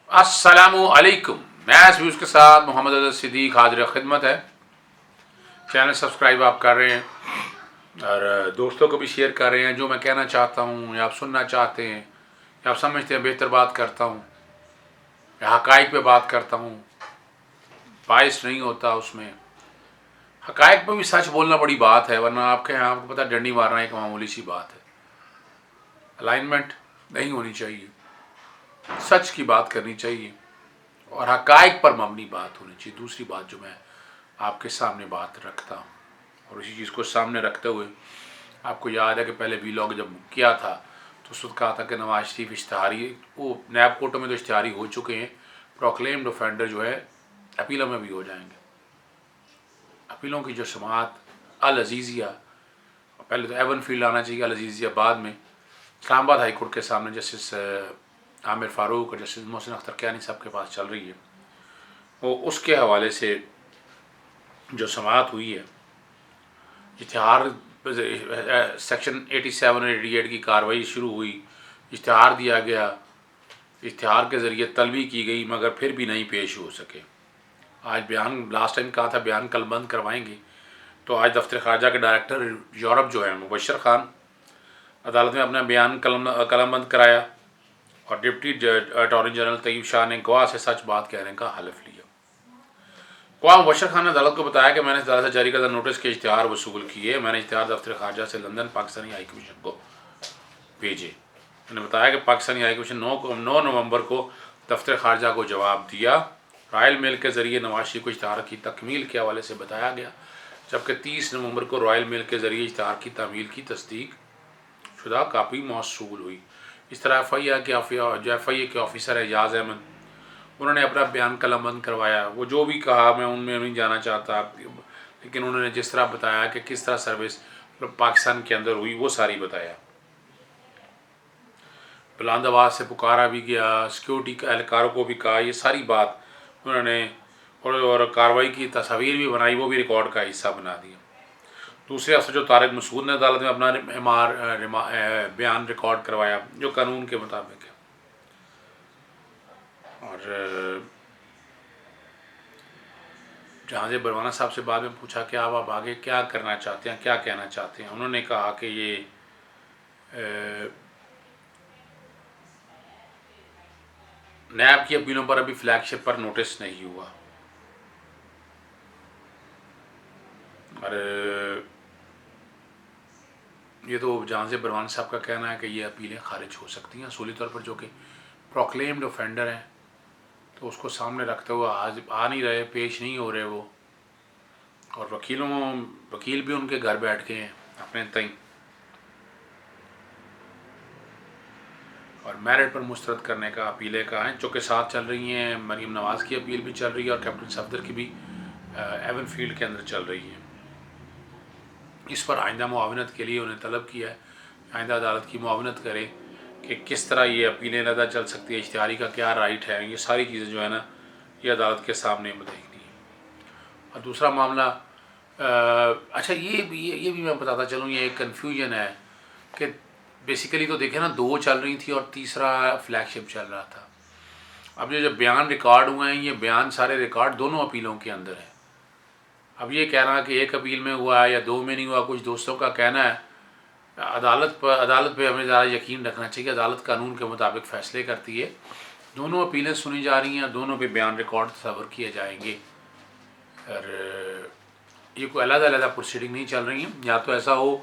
अस्सलामुअलैकुम। मैं इस व्यूज़ के साथ मोहम्मद अज़हर सिद्दीक हाजिर खिदमत है। चैनल सब्सक्राइब आप कर रहे हैं और दोस्तों को भी शेयर कर रहे हैं। जो मैं कहना चाहता हूँ या आप सुनना चाहते हैं या आप समझते हैं बेहतर बात करता हूँ या हक़ाइक़ पे बात करता हूँ, बाइस नहीं होता उसमें। हक़ाइक़ पे भी सच बोलना बड़ी बात है, वरना आपके यहाँ आपको पता डंडी मारना एक मामूली सी बात है। अलाइनमेंट नहीं होनी चाहिए, सच की बात करनी चाहिए और हक़ाइक़ पर मबनी बात होनी चाहिए। दूसरी बात जो मैं आपके सामने बात रखता हूँ और इसी चीज़ को सामने रखते हुए आपको याद है कि पहले वीलॉग जब किया था तो उस वक्त कहा था कि नवाज शरीफ इश्तिहारी, वो नैब कोर्टों में तो इश्तिहारी हो चुके हैं, प्रोक्लेम्ड ऑफेंडर जो है अपीलों में भी हो जाएंगे। अपीलों की जो समाअत अल अजीज़िया, पहले तो एवन फील्ड आना चाहिए, अल अजीज़िया बाद में, इस्लामाबाद हाई कोर्ट के सामने जस्टिस आमिर फ़ारूक और जस्टिस मोहसिन अख्तर कियानी साहब के पास चल रही है। वो उसके हवाले से जो समाअत हुई है, इश्तिहार सेक्शन 87 और 88 की कार्रवाई शुरू हुई, इश्तिहार दिया गया, इश्तिहार के ज़रिए तलबी की गई मगर फिर भी नहीं पेश हो सके। आज बयान, लास्ट टाइम कहा था बयान कल बंद करवाएंगे, तो आज दफ्तर ख़ारजा के डायरेक्टर यूरोप जो है मुबशर खान अदालत में अपना बयान कलमबंद कराया और deputy attorney general Tayyab Shah ने गवाह से सच बात कहने का हलफ लिया। गवाह मुबशर खान ने अदालत को बताया कि मैंने अदालत से जारी करदा नोटिस के इश्तिहार वसूल किए। मैंने इश्तिहार दफ्तर ख़ारजा से लंदन पाकिस्तानी हाई कमीशन को भेजे। मैंने बताया कि पाकिस्तानी हाई कमीशन 9 नवंबर को दफ्तर ख़ारजा को जवाब दिया। रॉयल मेल के ज़रिए नवाज शरीफ को इश्तिहार की तकमील के हवाले से बताया गया, जबकि 30 नवंबर को रॉयल मेल के ज़रिए इश्तिहार की तमील की तस्दीक शुदा कापी मौसूल हुई। इस तरह FIA के ऑफिसर एजाज़ अहमद, उन्होंने अपना बयान कलमबंद करवाया। वो जो भी कहा मैं उनमें नहीं जाना चाहता, लेकिन उन्होंने जिस तरह बताया कि किस तरह सर्विस पाकिस्तान के अंदर हुई वो सारी बताया। बुलंद आवाज़ से पुकारा भी गया, सिक्योरिटी एहलकारों को भी कहा, ये सारी बात उन्होंने, और कार्रवाई की तस्वीर भी बनाई, वो भी रिकॉर्ड का हिस्सा बना दिया। दूसरे अफसर जो तारिक मसूद ने अदालत में अपना बयान रिकॉर्ड करवाया जो कानून के मुताबिक है। और जहाँ से बरवाना साहब से बाद में पूछा कि आप आगे क्या करना चाहते हैं, क्या कहना चाहते हैं, उन्होंने कहा कि ये नैब की अपीलों पर अभी फ्लैगशिप पर नोटिस नहीं हुआ और ये तो जहाँ से बरवाना साहब का कहना है कि ये अपीलें खारिज हो सकती हैं असूली तौर पर, जो कि प्रोक्लेम्ड ऑफेंडर हैं, तो उसको सामने रखते हुए आज आ नहीं रहे, पेश नहीं हो रहे वो, और वकील भी उनके घर बैठ के हैं अपने तय, और मेरिट पर मुस्तरद करने का अपीलें का हैं जो कि साथ चल रही हैं। मरीम नवाज़ की अपील भी चल रही है और कैप्टन सफदर की भी एवन फील्ड के अंदर चल रही है। इस पर आइंदा मुआवनत के लिए उन्हें तलब किया है, आइंदा अदालत की मुआवनत करें कि किस तरह ये अपीलें लदा चल सकती है, इश्तिहारी का क्या राइट है, ये सारी चीज़ें जो है ना ये अदालत के सामने देखनी है। और दूसरा मामला, अच्छा ये भी मैं बताता चलूँ, ये एक कन्फ्यूजन है कि बेसिकली तो देखें ना, 2 चल रही थी और तीसरा फ्लैगशिप चल रहा था। अब ये जो बयान रिकॉर्ड हुए हैं, ये बयान सारे रिकॉर्ड दोनों अपीलों के अंदर है। अब ये कहना कि एक अपील में हुआ है या 2 में नहीं हुआ, कुछ दोस्तों का कहना है, अदालत पे हमें ज़्यादा यकीन रखना चाहिए। अदालत कानून के मुताबिक फ़ैसले करती है। दोनों अपीलें सुनी जा रही हैं, दोनों पे बयान रिकॉर्ड तस्वर किए जाएंगे और ये कोई अलग-अलग प्रोसीडिंग नहीं चल रही हैं। या तो ऐसा हो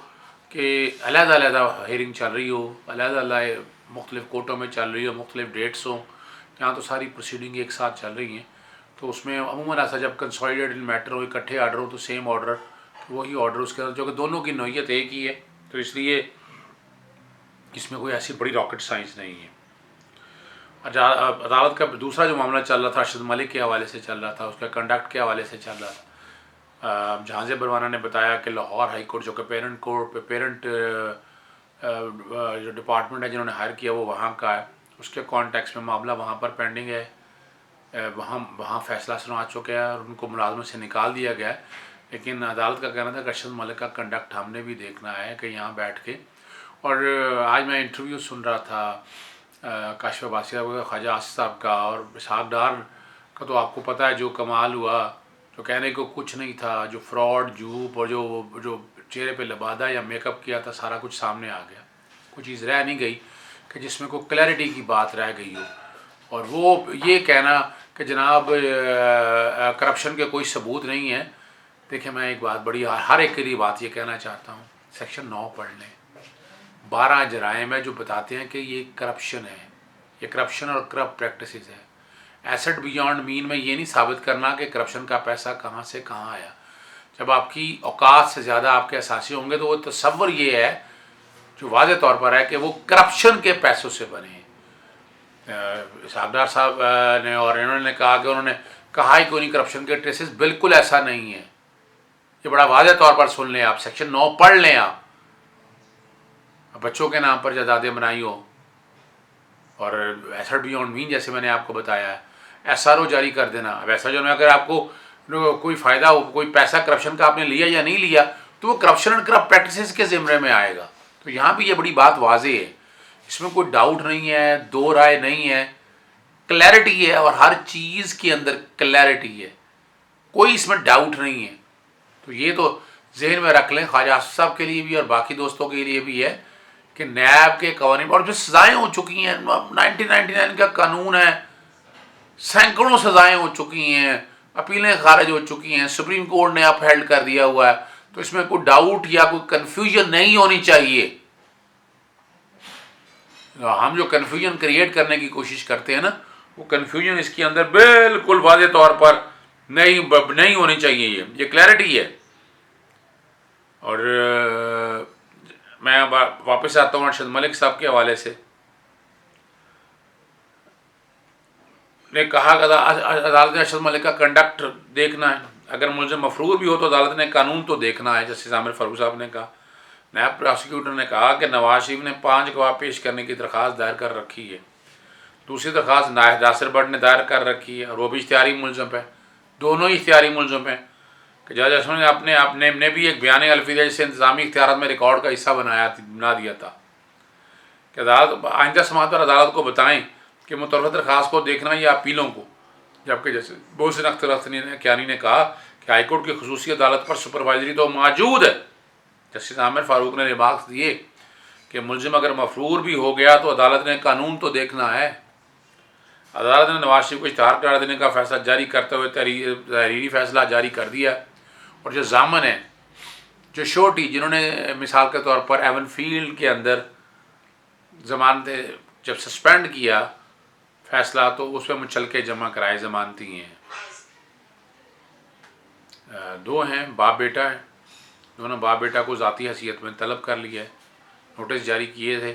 कि अलग-अलग हेयरिंग चल रही हो, अलग-अलग मुख्तलिफ़ कोर्टों में चल रही हो, मुख्तलिफ़ डेट्स हों, यहाँ तो सारी प्रोसीडिंग एक साथ चल रही हैं। तो उसमें अमूमन ऐसा जब कंसोलिडेटेड मैटर हो, इकट्ठे आर्डर हो, तो सेम ऑर्डर वही ऑर्डर उसके अंदर, जो कि दोनों की नौयत एक ही है, तो इसलिए इसमें कोई ऐसी बड़ी रॉकेट साइंस नहीं है। अदालत का दूसरा जो मामला चल रहा था अरशद मलिक के हवाले से चल रहा था, उसका कंडक्ट के हवाले से चल रहा था। जहां से बरवाना ने बताया कि लाहौर हाई कोर्ट, जो कि पेरेंट जो डिपार्टमेंट है जिन्होंने हायर किया वो वहाँ का है, उसके कॉन्टेक्स्ट में मामला वहाँ पर पेंडिंग है। वहाँ फ़ैसला सुना चुके हैं और उनको मुलाजमत से निकाल दिया गया है। लेकिन अदालत का कहना था कि अरशद मलिक का कंडक्ट हमने भी देखना है कि यहाँ बैठ के। और आज मैं इंटरव्यू सुन रहा था काशिफ अब्बासी साहब का, ख्वाजा आसिफ साहब का और इसहाक डार का तो आपको पता है जो कमाल हुआ, जो कहने को कुछ नहीं था, जो फ्रॉड झूठ और जो जो चेहरे पे लबादा या मेकअप किया था, सारा कुछ सामने आ गया। कोई चीज़ रह नहीं गई कि जिसमें कोई क्लैरिटी की बात रह गई हो। और वो ये कहना कि जनाब करप्शन के कोई सबूत नहीं है। देखिए मैं एक बात बड़ी हर एक के लिए बात ये कहना चाहता हूँ, सेक्शन 9 पढ़ लें। 12 जराइम है जो बताते हैं कि ये करप्शन है, ये करप्शन और करप्ट प्रैक्टिसेस है। एसेट बियॉन्ड मीन में ये नहीं साबित करना कि करप्शन का पैसा कहाँ से कहाँ आया। जब आपकी औकात से ज़्यादा आपके असासी होंगे तो वो तसव्वुर ये है जो वाज़े तौर पर है कि वो करप्शन के पैसों से बने हैं। सागदार साहब ने और इन्होंने कहा कि उन्होंने कहा ही क्यों नहीं करप्शन के ट्रेसेस, बिल्कुल ऐसा नहीं है। ये बड़ा वाज़े तौर पर सुन लें आप, सेक्शन 9 पढ़ लें आप। बच्चों के नाम पर जायदादें बनाई हो और एसेट बियॉन्ड मीन जैसे मैंने आपको बताया है, SRO जारी कर देना। अब SRO में अगर आपको कोई फ़ायदा हो, कोई पैसा करप्शन का आपने लिया या नहीं लिया, तो वो करप्शन और करप्ट प्रैक्टिसेस के ज़िम्मे में आएगा। तो यहाँ भी ये बड़ी बात वाज़ेह है, इसमें कोई डाउट नहीं है, दो राय नहीं है, क्लैरिटी है और हर चीज़ के अंदर क्लैरिटी है, कोई इसमें डाउट नहीं है। तो ये तो जहन में रख लें, ख्वाजा आसिफ साहब के लिए भी और बाकी दोस्तों के लिए भी है कि नैब के कवानीन और जो सज़ाएँ हो चुकी हैं, 1999 का कानून है, सैकड़ों सज़ाएँ हो चुकी हैं, अपीलें खारिज हो चुकी हैं, सुप्रीम कोर्ट ने अपहेल्ड कर दिया हुआ है। तो इसमें कोई डाउट या कोई कन्फ्यूजन नहीं होनी चाहिए। हम जो कन्फ्यूजन क्रिएट करने की कोशिश करते हैं ना, वो कन्फ्यूजन इसके अंदर बिल्कुल वाज़े तौर पर नहीं होनी चाहिए। ये क्लैरिटी है। और मैं वापस आता हूँ अरशद मलिक साहब के हवाले से। ने कहा कि अदालत ने अरशद मलिक का कंडक्ट देखना है, अगर मुलज़िम मफरूर भी हो तो अदालत ने कानून तो देखना है। जस्टिस आमिर फारूक साहब ने कहा। नायब प्रोसिक्यूटर ने कहा कि नवाज शरीफ ने 5 गवाह पेश करने की दरख्वास्त दायर कर रखी है। दूसरी दरख्वास्त नासिर भट्ट ने दायर कर रखी है और वो भी इख्तियारी मुलज़िम है, दोनों ही इख्तियारी मुलज़िम हैं। कि जज असम ने अपने भी एक बयान अलफिया जिसे इंतजामी इख्तियारात में रिकॉर्ड का हिस्सा बना दिया था कि अदालत आइंदा समात पर अदालत को बताएं कि मुतलबा दरख्वास्त को देखना या अपीलों को। जबकि जैसे मोहसिन अख्तर कियानी ने कहा कि हाईकोर्ट की खुसूसी अदालत पर सुपरवाइजरी तो मौजूद है। जस्टिस आमिर फारूक ने रिमार्क्स दिए कि मुलजिम अगर मफरूर भी हो गया तो अदालत ने कानून तो देखना है। अदालत ने नवाज शरीफ को इश्तहार करार देने का फैसला जारी करते हुए तहरीरी फैसला जारी कर दिया। और जो जामन है, जो शोटी, जिन्होंने मिसाल के तौर पर एवन फील्ड के अंदर ज़मानतें जब सस्पेंड किया फैसला, तो उस पर मुचलके जमा कराए ज़मानती हैं। 2 हैं, बाप बेटा हैं, दोनों बाप बेटा को ज़ाती हैसियत में तलब कर लिया है, नोटिस जारी किए थे,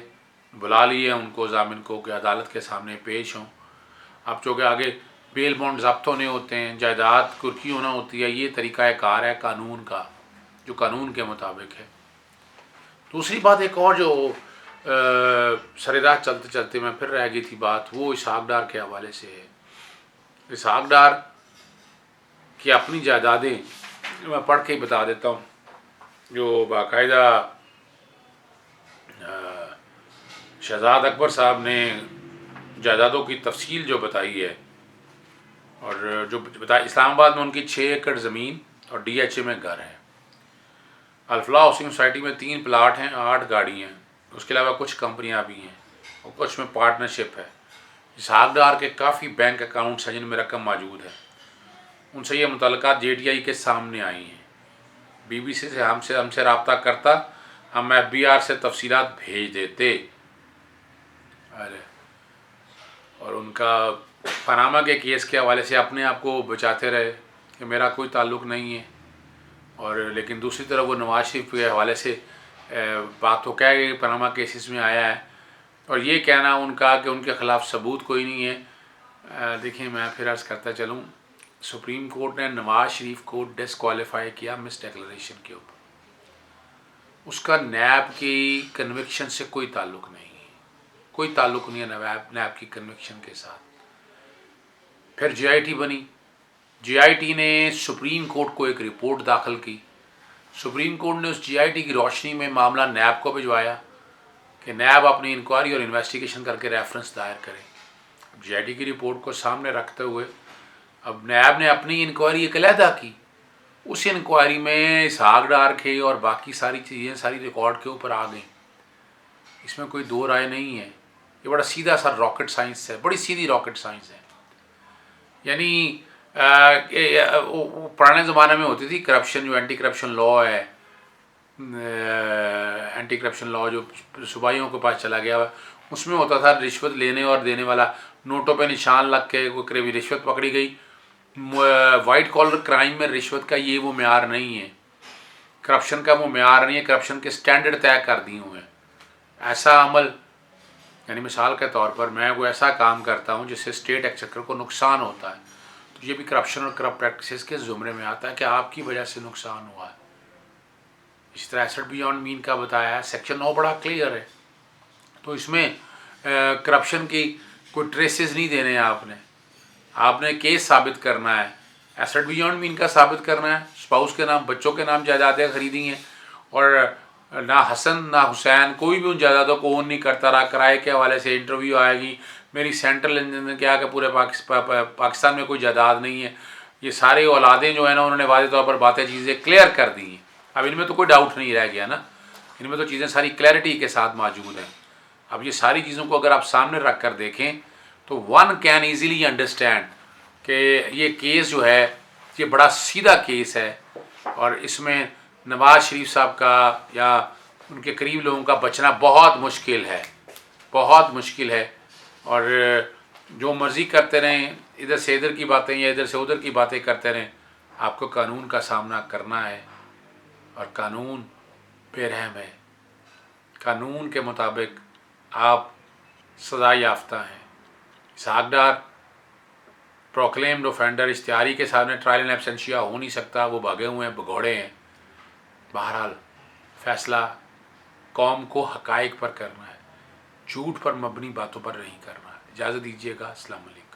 बुला लिए उनको जामिन को कि अदालत के सामने पेश हों। अब चूँकि आगे बेल बॉन्ड ज़ब्त होने होते हैं, जायदाद कुर्की होना होती है, ये तरीक़ा कार है कानून का, जो कानून के मुताबिक है। दूसरी बात एक और जो सरेराह चलते चलते मैं फिर रह गई थी बात, वो इसहाक डार के हवाले से है। इसहाक डार की अपनी जायदादें मैं पढ़ के ही बता देता हूँ, जो बाकायदा शहजाद अकबर साहब ने जायदादों की तफसील जो बताई है, और जो बताया इस्लामाबाद में उनकी 6 एकड़ ज़मीन और DHA में घर है। अल्फला हाउसिंग सोसाइटी में 3 प्लाट हैं, 8 गाड़ी हैं, उसके अलावा कुछ कंपनियां भी हैं और कुछ में पार्टनरशिप है। इसहाक डार के काफ़ी बैंक अकाउंट्स हैं जिनमें रकम मौजूद है। उनसे ये मुतल्लक़ात JTI के सामने आई हैं। BBC से हमसे रब्ता करता, हम FBR से तफसीलात भेज देते। अरे और उनका पनामा के केस के हवाले से अपने आप को बचाते रहे कि मेरा कोई ताल्लुक़ नहीं है, और लेकिन दूसरी तरफ वो नवाज शरीफ के हवाले से बात तो क्या कि पनामा केसेस में आया है, और ये कहना उनका कि उनके ख़िलाफ़ सबूत कोई नहीं है। देखिए मैं फिर अर्ज़ करता चलूँ, सुप्रीम कोर्ट ने नवाज शरीफ को डिसक्वालीफाई किया मिस डिक्लेरेशन के ऊपर, उसका नैब की कन्विक्शन से कोई ताल्लुक़ नहीं है, कोई ताल्लुक़ नहीं है नैब की कन्विक्शन के साथ। फिर JIT बनी, JIT ने सुप्रीम कोर्ट को एक रिपोर्ट दाखिल की, सुप्रीम कोर्ट ने उस JIT की रोशनी में मामला नैब को भिजवाया। कि नैब अपनी इंक्वायरी और इन्वेस्टिगेशन करके रेफरेंस दायर करे। जेडी की रिपोर्ट को सामने रखते हुए अब नैब ने अपनी इंक्वायरी एक अलहदा की। उस इंक्वायरी में इसहाक डार के और बाकी सारी चीज़ें सारी रिकॉर्ड के ऊपर आ गई। इसमें कोई दो राय नहीं है। ये बड़ा सीधा सा रॉकेट साइंस है, बड़ी सीधी रॉकेट साइंस है। यानी वो पुराने ज़माने में होती थी करप्शन, जो एंटी करप्शन लॉ है, एंटी करप्शन लॉ जो सूबाइयों के पास चला गया, उसमें होता था रिश्वत लेने और देने वाला, नोटों पे निशान लग के कोई करीबी रिश्वत पकड़ी गई। वाइट कॉलर क्राइम में रिश्वत का ये वो म्यार नहीं है, करप्शन का वो म्यार नहीं है, करप्शन के स्टैंडर्ड तय कर दिए हुए हैं। ऐसा अमल, यानी मिसाल के तौर पर मैं कोई ऐसा काम करता हूँ जिससे स्टेट एक्सचेकर को नुकसान होता है, तो ये भी करप्शन और करप्ट प्रैक्टिसेस के ज़ुमरे में आता है कि आपकी वजह से नुकसान हुआ है। इस तरह एसेट बियॉन्ड मीन का बताया है, सेक्शन 9 बड़ा क्लियर है। तो इसमें करप्शन की कोई ट्रेसेस नहीं देने हैं आपने केस साबित करना है, एसेट बियॉन्ड मीन का साबित करना है, स्पाउस के नाम, बच्चों के नाम जायदादें खरीदी हैं और ना हसन ना हुसैन कोई भी उन जायदादों को ओन नहीं करता रहा। किराए के हवाले से इंटरव्यू आएगी, मेरी सेंट्रल इंजन ने क्या कि पूरे पाकिस्तान में कोई जायदाद नहीं है। ये सारे औलादें जो है ना, उन्होंने वादे तौर पर बातें चीज़ें क्लियर कर दी हैं। अब इनमें तो कोई डाउट नहीं रह गया ना, इनमें तो चीज़ें सारी क्लैरिटी के साथ मौजूद हैं। अब ये सारी चीज़ों को अगर आप सामने रख कर देखें तो वन कैन ईज़िली अंडरस्टैंड कि ये केस जो है ये बड़ा सीधा केस है और इसमें नवाज़ शरीफ साहब का या उनके करीब लोगों का बचना बहुत मुश्किल है, बहुत मुश्किल है। और जो मर्ज़ी करते रहें, इधर से इधर की बातें या इधर से उधर की बातें करते रहें, आपको कानून का सामना करना है और कानून बेरहम है। कानून के मुताबिक आप सज़ा याफ्ता हैं। इसहाक डार प्रोक्लेम्ड ऑफेंडर, इश्तिहारी के सामने ट्रायल इन एब्सेंशिया हो नहीं सकता, वो भागे हुए हैं, भगौड़े हैं। बहरहाल फ़ैसला कौम को हक़ाइक़ पर करना है, झूठ पर मबनी बातों पर नहीं करना है। इजाज़त दीजिएगा। अस्सलाम वालेकुम।